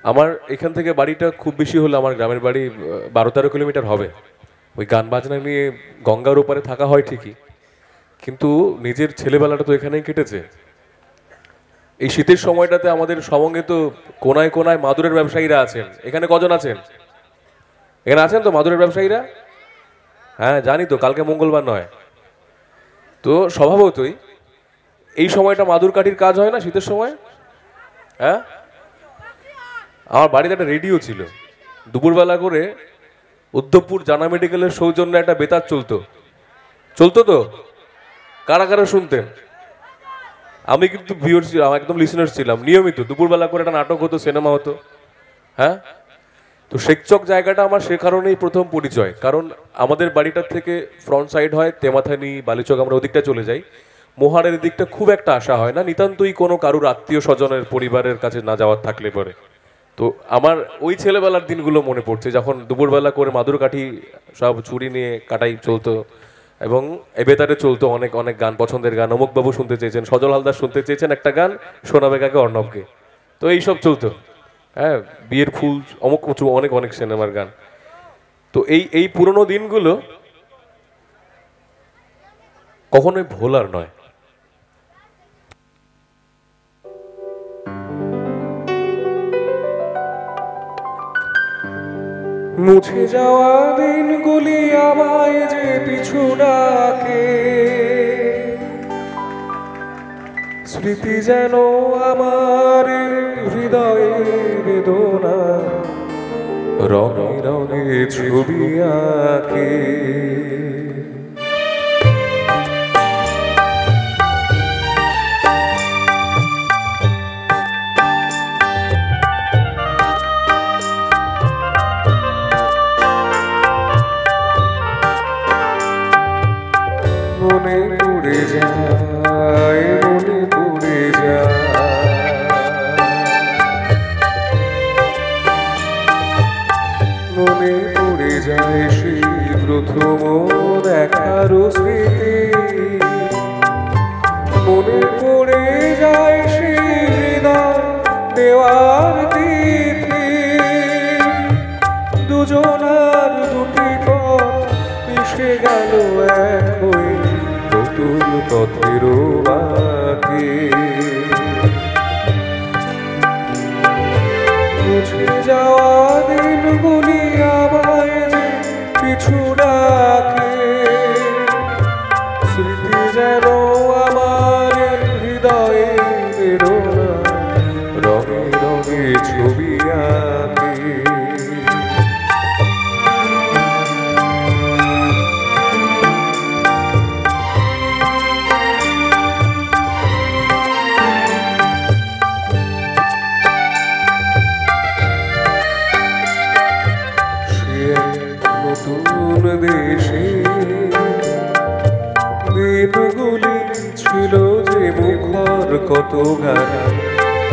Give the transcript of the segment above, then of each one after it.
আমার এখান থেকে বাড়িটা খুব বেশি হলে আমার গ্রামের বাড়ি 12-13 কিলোমিটার হবে। ওই গান বাজনা নিয়ে গঙ্গার ওপারে থাকা হয় ঠিকই, কিন্তু নিজের ছেলেবেলাটা তো এখানেই কেটেছে। এই শীতের সময়টাতে আমাদের সঙ্গে তো কোনায় কোনায় মাদুরের ব্যবসায়ীরা আছেন। এখানে কজন আছেন? এখানে আছেন তো মাদুরের ব্যবসায়ীরা? হ্যাঁ জানি তো, কালকে মঙ্গলবার নয় তো স্বভাবতই এই সময়টা মাদুর কাঠির কাজ হয় না শীতের সময়। হ্যাঁ, আমার বাড়িতে একটা রেডিও ছিল, দুপুরবেলা করে উদ্ধবপুর জানা মেডিকেলের সৌজন্যে একটা বেতার চলতো। চলতো তো? কারা কারা শুনতেন? আমি কিন্তু ভিউয়ার ছিলাম, একদম লিসেনার ছিলাম। নিয়মিত দুপুরবেলা করে একটা নাটক হতো, সিনেমা হতো। হ্যাঁ, তো শেখচক জায়গাটা আমার সে কারণেই প্রথম পরিচয়, কারণ আমাদের বাড়িটার থেকে ফ্রন্ট সাইড হয় তেমাথানি বালিচক, আমরা ওদিকটা চলে যাই। মোহারের দিকটা খুব একটা আসা হয় না, নিতান্তই কোনো কারুর আত্মীয় স্বজনের পরিবারের কাছে না যাওয়ার থাকলে পরে। তো আমার ওই ছেলেবেলার দিনগুলো মনে পড়ছে, যখন দুপুরবেলা করে মাদুর কাঠি সব ছুরি নিয়ে কাটাই চলতো, এবং এবেতারে চলতো অনেক অনেক গান, পছন্দের গান। অমুকবাবু শুনতে চেয়েছেন, সজল হালদার শুনতে চেয়েছেন একটা গান, সোনাবেগাকে অর্ণবকে, তো এইসব চলতো। হ্যাঁ, বিয়ের ফুল, অমুক অনেক অনেক সিনেমার গান। তো এই এই পুরোনো দিনগুলো কখনোই ভোলার নয়। মুছে যাওয়া দিনগুলি আমায় যে পিছু ডাকে, স্মৃতি যেন আমার হৃদয়ে বেদনা, রঙে রঙে ছবি আঁকে। মনে পড়ে যায়, মনে পড়ে যায়, মনে পড়ে যায় সেই প্রথম দেখার স্মৃতি। মনে পড়ে যায় সেই হৃদয় দেওয়ার তিথি। দুজনার দুটি পথ মিশে গেল এক হয়ে নতুন পথের বাকি। মুছে যাওয়া দিনগুলি আমায় যে পিছু ডাকে, স্মৃতি যেন আমার হৃদয়ে বেরোনা, রঙে রঙে ছবি আঁকে। নতুন দেশে দিনগুলি ছিল যে মুখর কত গান,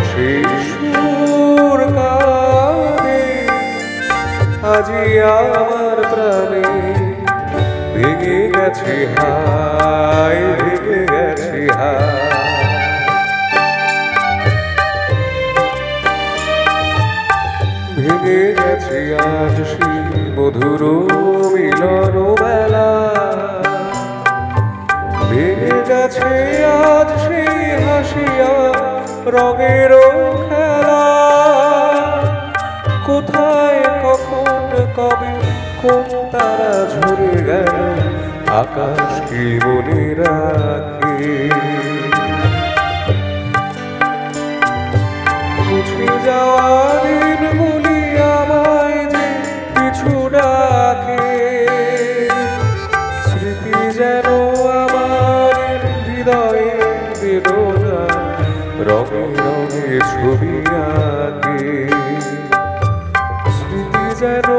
সেই সুর কানে আজি আমার প্রাণে ভেঙে গেছে হায়, ভেঙে গেছে হায়। ভেঙে গেছে আজ সেই মধুর মিলন বেলা, ভেঙে গেছে আজ সেই হাসিয়া রঙের খেলা। কোথায় কখন কবে কোন তারা ঝরে গেল, আকাশ কি মনে রাখে? মুছে যাওয়া দিনগুলি আমায় যে পিছু ডাকে, স্মৃতি যেন আমার হৃদয়ে বেদনা, রঙে রঙে ছবি আঁকে। স্মৃতি যেন